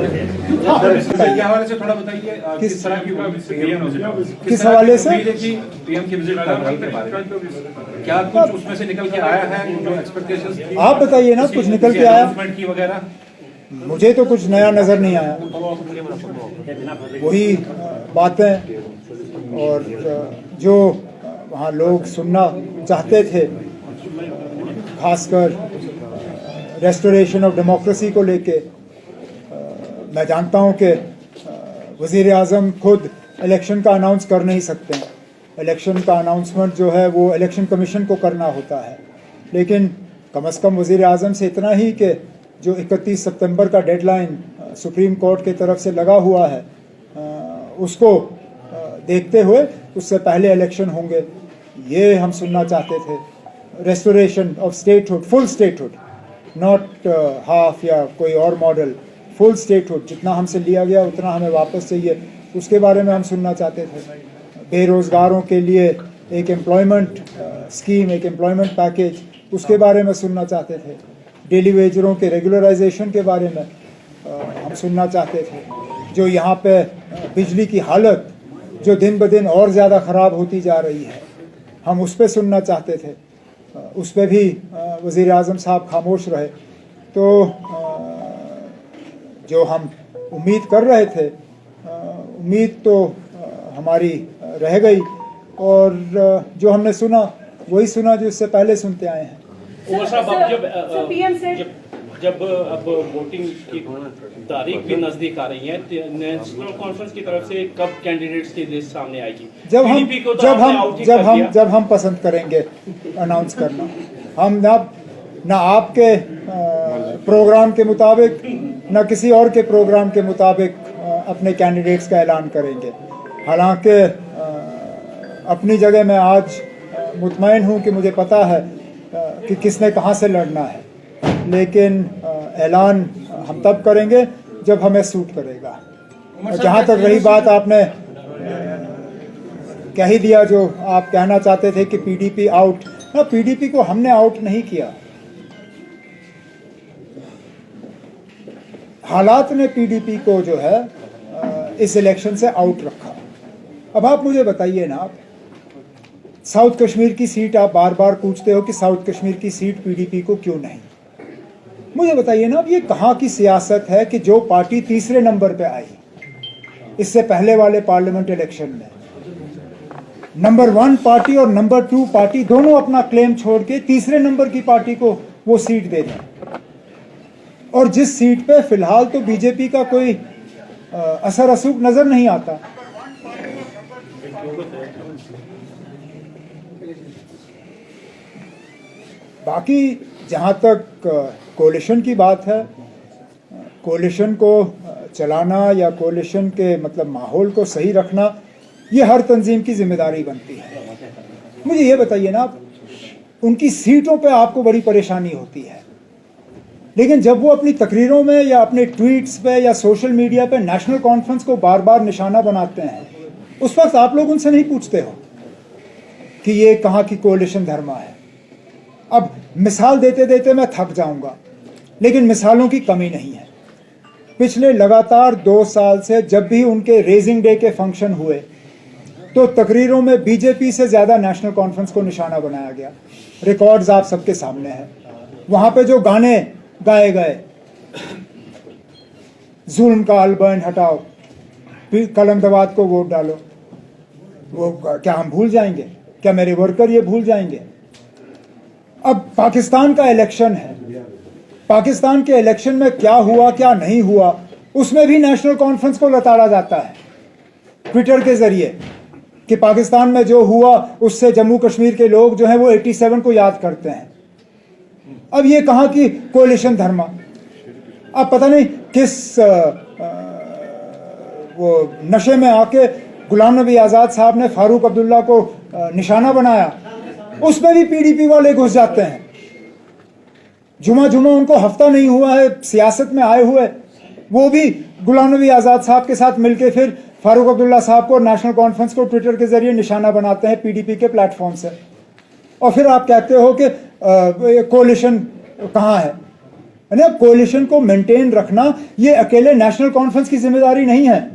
के हवाले से थोड़ा बताइए, किस तरह की किस हवाले से पीएम की विजिट के बारे में क्या कुछ उसमें से निकल के आया है, जो एक्सपेक्टेशंस आप बताइए ना, कुछ निकल के आया की वगैरह? मुझे तो कुछ नया नजर नहीं आया, वही बातें और जो वहाँ लोग सुनना चाहते थे, खासकर रेस्टोरेशन ऑफ डेमोक्रेसी को लेके। मैं जानता हूँ कि वज़ीर आज़म खुद इलेक्शन का अनाउंस कर नहीं सकते हैं, इलेक्शन का अनाउंसमेंट जो है वो इलेक्शन कमीशन को करना होता है, लेकिन कम से कम वज़ीर आज़म से इतना ही कि जो 31 सितंबर का डेडलाइन सुप्रीम कोर्ट की तरफ से लगा हुआ है, उसको देखते हुए उससे पहले इलेक्शन होंगे, ये हम सुनना चाहते थे। Restoration of statehood, full statehood, not half या कोई और मॉडल, फुल स्टेटहुड, जितना हमसे लिया गया उतना हमें वापस चाहिए, उसके बारे में हम सुनना चाहते थे। बेरोज़गारों के लिए एक एम्प्लॉयमेंट स्कीम, एक एम्प्लॉयमेंट पैकेज, उसके बारे में सुनना चाहते थे। डेली वेजरों के रेगुलराइजेशन के बारे में हम सुनना चाहते थे। जो यहाँ पे बिजली की हालत जो दिन ब दिन और ज़्यादा ख़राब होती जा रही है, हम उस पर सुनना चाहते थे। उस पर भी वज़ीर आज़म साहब खामोश रहे। तो जो हम उम्मीद कर रहे थे, उम्मीद तो हमारी रह गई, और जो हमने सुना वही सुना जो इससे पहले सुनते आए हैं। जब अब वोटिंग की तारीख भी नजदीक आ रही है, नेशनल कॉन्फ्रेंस की तरफ से कब कैंडिडेट्स की लिस्ट सामने आएगी? जब हम पसंद करेंगे अनाउंस करना। हम ना आपके प्रोग्राम के मुताबिक ना किसी और के प्रोग्राम के मुताबिक अपने कैंडिडेट्स का ऐलान करेंगे। हालांकि अपनी जगह मैं आज मुतमईन हूँ कि मुझे पता है कि किसने कहाँ से लड़ना है, लेकिन ऐलान हम तब करेंगे जब हमें सूट करेगा। जहाँ तक रही बात, आपने कह ही दिया जो आप कहना चाहते थे कि पीडीपी आउट, ना, पीडीपी को हमने आउट नहीं किया, हालात ने पीडीपी को जो है इस इलेक्शन से आउट रखा। अब आप मुझे बताइए ना, आप साउथ कश्मीर की सीट आप बार बार पूछते हो कि साउथ कश्मीर की सीट पीडीपी को क्यों नहीं। मुझे बताइए ना, अब ये कहाँ की सियासत है कि जो पार्टी तीसरे नंबर पे आई इससे पहले वाले पार्लियामेंट इलेक्शन में, नंबर 1 पार्टी और नंबर 2 पार्टी दोनों अपना क्लेम छोड़ के तीसरे नंबर की पार्टी को वो सीट दे दें, और जिस सीट पे फिलहाल तो बीजेपी का कोई असर रसूख नजर नहीं आता। बाकी जहाँ तक कोलिशन की बात है, कोलिशन को चलाना या कोलिशन के मतलब माहौल को सही रखना, ये हर तंजीम की जिम्मेदारी बनती है। मुझे ये बताइए ना, उनकी सीटों पे आपको बड़ी परेशानी होती है, लेकिन जब वो अपनी तकरीरों में या अपने ट्वीट्स पे या सोशल मीडिया पे नेशनल कॉन्फ्रेंस को बार बार निशाना बनाते हैं, उस वक्त आप लोग उनसे नहीं पूछते हो कि ये कहाँ की कोलिशन धर्मा है। अब मिसाल देते देते मैं थक जाऊंगा, लेकिन मिसालों की कमी नहीं है। पिछले लगातार 2 साल से जब भी उनके रेजिंग डे के फंक्शन हुए, तो तकरीरों में बीजेपी से ज़्यादा नेशनल कॉन्फ्रेंस को निशाना बनाया गया। रिकॉर्ड्स आप सबके सामने हैं। वहाँ पे जो गाने गाए गए, जुल्म का अलबर्न हटाओ, कलमदवाद को वोट डालो, वो क्या हम भूल जाएंगे? क्या मेरे वर्कर ये भूल जाएंगे? अब पाकिस्तान का इलेक्शन है, पाकिस्तान के इलेक्शन में क्या हुआ क्या नहीं हुआ, उसमें भी नेशनल कॉन्फ्रेंस को लताड़ा जाता है ट्विटर के जरिए कि पाकिस्तान में जो हुआ उससे जम्मू कश्मीर के लोग जो हैं वो 87 को याद करते हैं। अब ये कहाँ की कोलिशन धर्मा? अब पता नहीं किस वो नशे में आके गुलाम नबी आज़ाद साहब ने फारूक अब्दुल्ला को निशाना बनाया, उसमें भी पीडीपी वाले घुस जाते हैं। जुमा उनको हफ्ता नहीं हुआ है सियासत में आए हुए, वो भी गुलाम नबी आज़ाद साहब के साथ मिलके फिर फारूक अब्दुल्ला साहब को, नेशनल कॉन्फ्रेंस को ट्विटर के जरिए निशाना बनाते हैं पीडीपी के प्लेटफॉर्म से। और फिर आप कहते हो कि कोलिशन कहाँ है? यानी अब कोalition को मेंटेन रखना ये अकेले नेशनल कॉन्फ्रेंस की जिम्मेदारी नहीं है,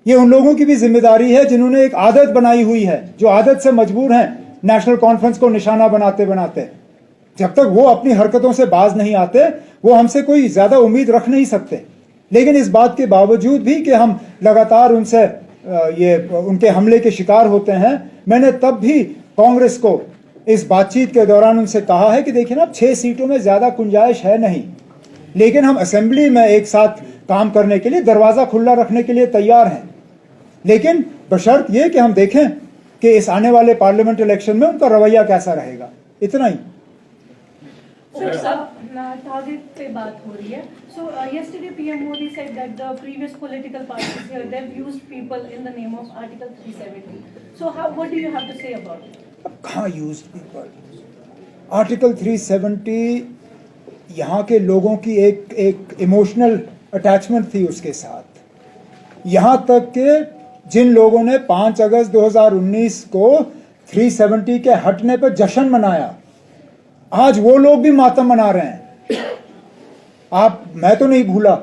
ये उन लोगों की भी जिम्मेदारी है जिन्होंने एक आदत बनाई हुई है, जो आदत से मजबूर हैं नेशनल कॉन्फ्रेंस को निशाना बनाते बनाते। जब तक वो अपनी हरकतों से बाज नहीं आते, वो हमसे कोई ज्यादा उम्मीद रख नहीं सकते। लेकिन इस बात के बावजूद भी कि हम लगातार उनसे ये उनके हमले के शिकार होते हैं, मैंने तब भी कांग्रेस को इस बातचीत के दौरान उनसे कहा है कि देखिए ना, 6 सीटों में ज्यादा गुंजाइश है नहीं, लेकिन हम असेंबली में एक साथ काम करने के लिए दरवाजा खुला रखने के लिए तैयार हैं, लेकिन बशर्त ये कि हम देखें कि इस आने वाले पार्लियामेंट इलेक्शन में उनका रवैया कैसा रहेगा, इतना ही। टारगेट पे बात हो रही है। So yesterday PM Modi said that the previous political parties here, they've used people in the name of Article 370. So what do you have to say about it? अब कहाँ यूज्ड पीपल? आर्टिकल 370 यहाँ के लोगों की एक emotional attachment थी उसके साथ, यहाँ तक कि जिन लोगों ने 5 अगस्त 2019 को 370 के हटने पर जश्न मनाया, आज वो लोग भी मातम मना रहे हैं। मैं तो नहीं भूला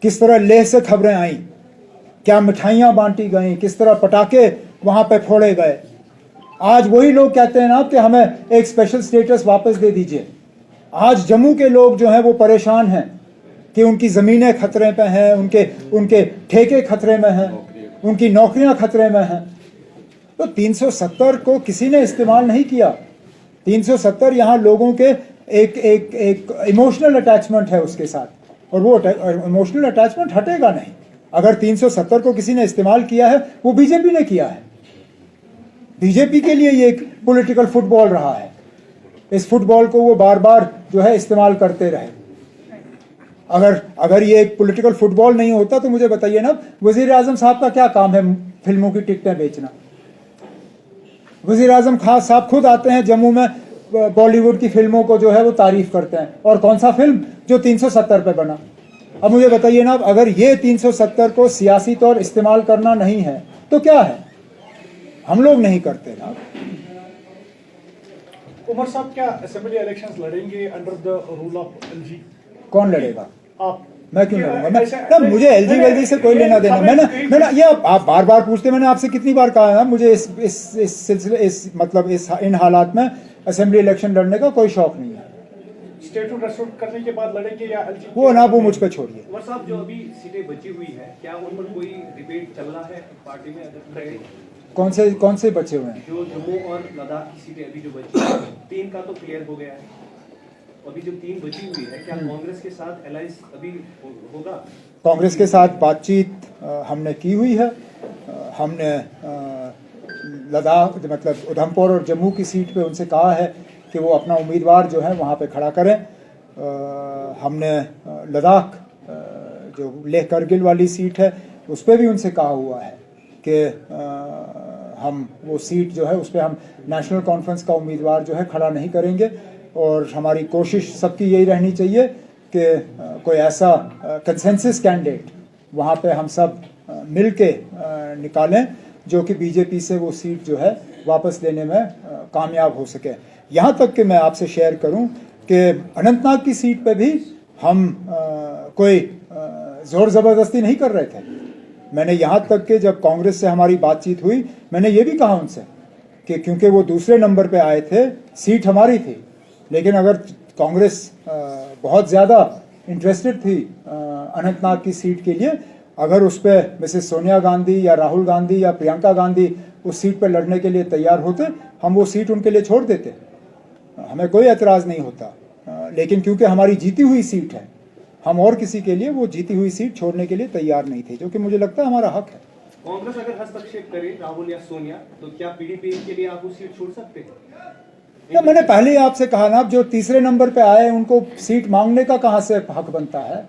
किस तरह लेह से खबरें आई, क्या मिठाइयां बांटी गई, किस तरह पटाखे वहां पे फोड़े गए। आज वही लोग कहते हैं ना कि हमें एक स्पेशल स्टेटस वापस दे दीजिए। आज जम्मू के लोग जो हैं वो परेशान हैं कि उनकी ज़मीनें खतरे पे हैं, उनके ठेके खतरे में हैं, उनकी नौकरियां खतरे में हैं। तो 370 को किसी ने इस्तेमाल नहीं किया। 370 यहाँ लोगों के एक इमोशनल अटैचमेंट है उसके साथ, और वो इमोशनल अटैचमेंट हटेगा नहीं। अगर 370 को किसी ने इस्तेमाल किया है, वो बीजेपी ने किया है। बीजेपी के लिए ये एक पॉलिटिकल फुटबॉल रहा है। इस फुटबॉल को वो बार बार जो है इस्तेमाल करते रहे। अगर ये एक पॉलिटिकल फुटबॉल नहीं होता तो मुझे बताइए ना, वजीर आजम साहब का क्या काम है फिल्मों की टिकटें बेचना? वजीर आजम खान साहब खुद आते हैं जम्मू में, बॉलीवुड की फिल्मों को जो है वो तारीफ करते हैं, और कौन सा फिल्म जो 370 पे बना। अब मुझे बताइए ना, अगर ये 370 को सियासी तौर इस्तेमाल करना नहीं है तो क्या है? हम लोग नहीं करते ना। उमर साहब क्या असेंबली इलेक्शंस लड़ेंगे under the rule of LG? कौन लड़ेगा? आप। मैं क्यों लड़ूंगा? मुझे एलजी वेलजी से कोई लेना देना। मैंने ये आप बार बार पूछते, मैंने आपसे कितनी बार कहा है, मुझे इस सिलसिले इन हालात में असेंबली इलेक्शन लड़ने का कोई शौक नहीं है। स्टेटहुड रेस्टोर करने के बाद लड़ेंगे या एलजी? वो मुझ पे छोड़िए। उमर साहब, जो अभी सीटें बची हुई है, क्या उन पर कोई डिबेट चल रहा है पार्टी में? कौन से बचे हुए हैं? जो जम्मू और लद्दाख की सीटें अभी जो बची हैं, 3 का तो क्लियर हो गया है, अभी जो 3 बची हुई है, क्या कांग्रेस के साथ अलायंस अभी होगा? कांग्रेस के साथ बातचीत हमने की हुई है। हमने लद्दाख मतलब उधमपुर और जम्मू की सीट पे उनसे कहा है कि वो अपना उम्मीदवार जो है वहाँ पे खड़ा करें। हमने लद्दाख जो लेह करगिल वाली सीट है उस पर भी उनसे कहा हुआ है कि हम वो सीट जो है उस पर हम नेशनल कॉन्फ्रेंस का उम्मीदवार जो है खड़ा नहीं करेंगे, और हमारी कोशिश सबकी यही रहनी चाहिए कि कोई ऐसा कंसेंसस कैंडिडेट वहाँ पे हम सब मिल के निकालें जो कि बीजेपी से वो सीट जो है वापस लेने में कामयाब हो सके। यहाँ तक कि मैं आपसे शेयर करूँ कि अनंतनाग की सीट पे भी हम कोई ज़ोर ज़बरदस्ती नहीं कर रहे थे। मैंने यहाँ तक कि जब कांग्रेस से हमारी बातचीत हुई, मैंने ये भी कहा उनसे कि क्योंकि वो दूसरे नंबर पे आए थे, सीट हमारी थी, लेकिन अगर कांग्रेस बहुत ज़्यादा इंटरेस्टेड थी अनंतनाग की सीट के लिए, अगर उस पर मिसेस सोनिया गांधी या राहुल गांधी या प्रियंका गांधी उस सीट पर लड़ने के लिए तैयार होते, हम वो सीट उनके लिए छोड़ देते, हमें कोई एतराज़ नहीं होता। लेकिन क्योंकि हमारी जीती हुई सीट है, हम और किसी के लिए वो जीती हुई सीट छोड़ने के लिए तैयार नहीं थे, जो कि मुझे लगता है हमारा हक है। कांग्रेस अगर हस्तक्षेप करे, राहुल या सोनिया, तो क्या पीडीपी के लिए आप वो सीट छोड़ सकते हैं? तो मैंने पहले ही आपसे कहा ना, जो तीसरे नंबर पे आए उनको सीट मांगने का कहां से हक बनता है?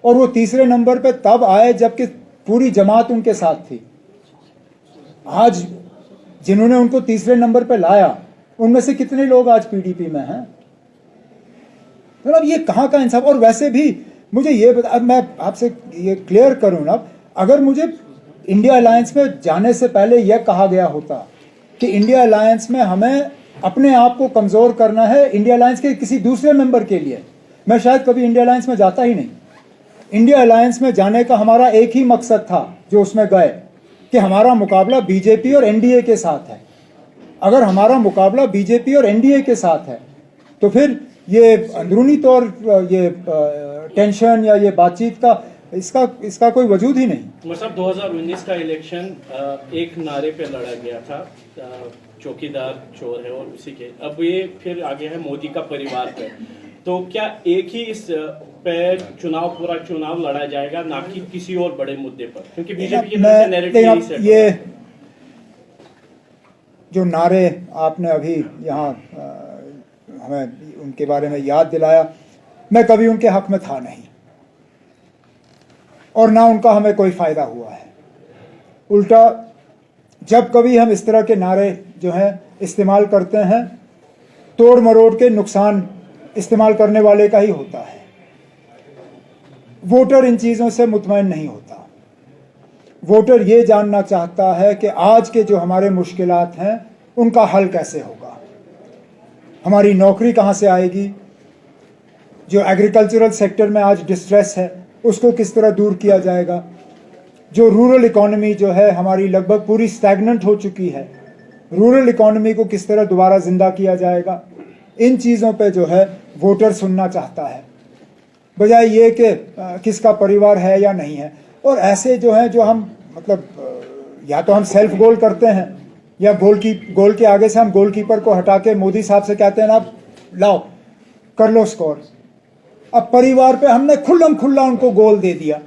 और वो तीसरे नंबर पे तब आए जबकि पूरी जमात उनके साथ थी। आज जिन्होंने उनको तीसरे नंबर पे लाया, उनमें से कितने लोग आज पीडीपी में हैं? मतलब ये कहाँ का इंसाफ? और वैसे भी मुझे ये बता, अब मैं आपसे ये क्लियर करूँ ना, अगर मुझे इंडिया अलायंस में जाने से पहले यह कहा गया होता कि इंडिया अलायंस में हमें अपने आप को कमज़ोर करना है इंडिया अलायंस के किसी दूसरे मेंबर के लिए, मैं शायद कभी इंडिया अलायंस में जाता ही नहीं। इंडिया अलायंस में जाने का हमारा एक ही मकसद था जो उसमें गए, कि हमारा मुकाबला बीजेपी और एनडीए के साथ है। अगर हमारा मुकाबला बीजेपी और एनडीए के साथ है तो फिर ये अंदरूनी तौर ये टेंशन या ये बातचीत का इसका कोई वजूद ही नहीं। मतलब 2019 का इलेक्शन एक नारे पे लड़ा गया था, चौकीदार चोर है, और उसी के अब ये फिर आगे है मोदी का परिवार पे। तो क्या एक ही इस पे पूरा चुनाव लड़ा जाएगा, ना कि किसी और बड़े मुद्दे पर? क्योंकि बीजेपी की तरफ से नैरेटिव यही सेट ये जो नारे आपने अभी यहाँ हमें उनके बारे में याद दिलाया, मैं कभी उनके हक में था नहीं और ना उनका हमें कोई फायदा हुआ है। उल्टा जब कभी हम इस तरह के नारे जो हैं इस्तेमाल करते हैं, तोड़ मरोड़ के नुकसान इस्तेमाल करने वाले का ही होता है। वोटर इन चीज़ों से मुतमईन नहीं होता। वोटर ये जानना चाहता है कि आज के जो हमारे मुश्किलात हैं उनका हल कैसे होगा, हमारी नौकरी कहाँ से आएगी, जो एग्रीकल्चरल सेक्टर में आज डिस्ट्रेस है उसको किस तरह दूर किया जाएगा, जो रूरल इकॉनमी जो है हमारी लगभग पूरी स्टैग्नेंट हो चुकी है, रूरल इकॉनमी को किस तरह दोबारा जिंदा किया जाएगा। इन चीज़ों पे जो है वोटर सुनना चाहता है, बजाय ये कि किसका परिवार है या नहीं है। और ऐसे जो हैं जो हम मतलब या तो हम सेल्फ गोल करते हैं या गोल के आगे से हम गोलकीपर को हटा के मोदी साहब से कहते हैं ना लाओ कर लो स्कोर। अब परिवार पे हमने खुल्लम खुल्ला उनको गोल दे दिया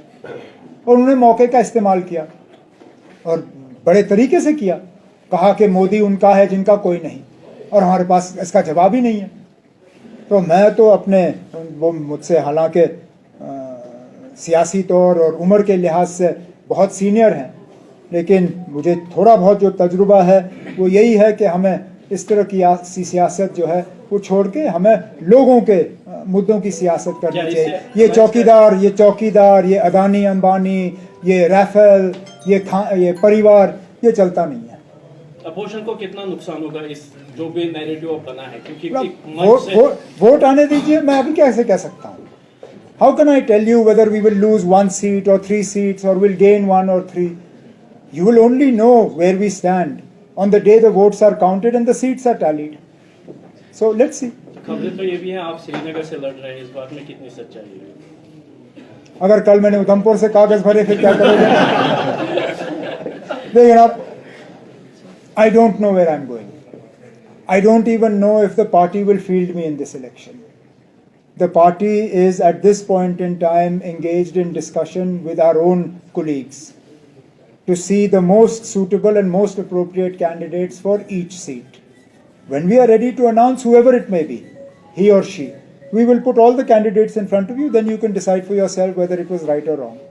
और उन्होंने मौके का इस्तेमाल किया और बड़े तरीके से किया, कहा कि मोदी उनका है जिनका कोई नहीं, और हमारे पास इसका जवाब ही नहीं है। तो मैं तो अपने वो मुझसे हालांकि सियासी तौर और उम्र के लिहाज से बहुत सीनियर हैं, लेकिन मुझे थोड़ा बहुत जो तजुर्बा है वो यही है कि हमें इस तरह की सियासत जो है वो छोड़ के हमें लोगों के मुद्दों की सियासत करनी चाहिए। ये चौकीदार, ये अदानी अंबानी, ये राफेल, ये परिवार, ये चलता नहीं है। अपोजिशन को कितना नुकसान होगा इस जो भी नैरेटिव बना है? क्योंकि वोट आने दीजिए, मैं अभी कैसे कह सकता हूँ। How can I tell you whether we will lose 1 seat or 3 seats or will gain 1 or 3? You will only know where we stand on the day the votes are counted and the seats are tallied. So let's see. खबरें तो ये भी हैं आप श्रीनगर से लड़ रहे हैं, इस बात में कितनी सच्चाई है? अगर कल मैंने उधमपुर से कागज भरे फिर क्या करोगे? देखिए आप, I don't know where I'm going. I don't even know if the party will field me in this election. The party is at this point in time engaged in discussion with our own colleagues to see the most suitable and most appropriate candidates for each seat. When we are ready to announce whoever it may be, he or she, we will put all the candidates in front of you, then you can decide for yourself whether it was right or wrong.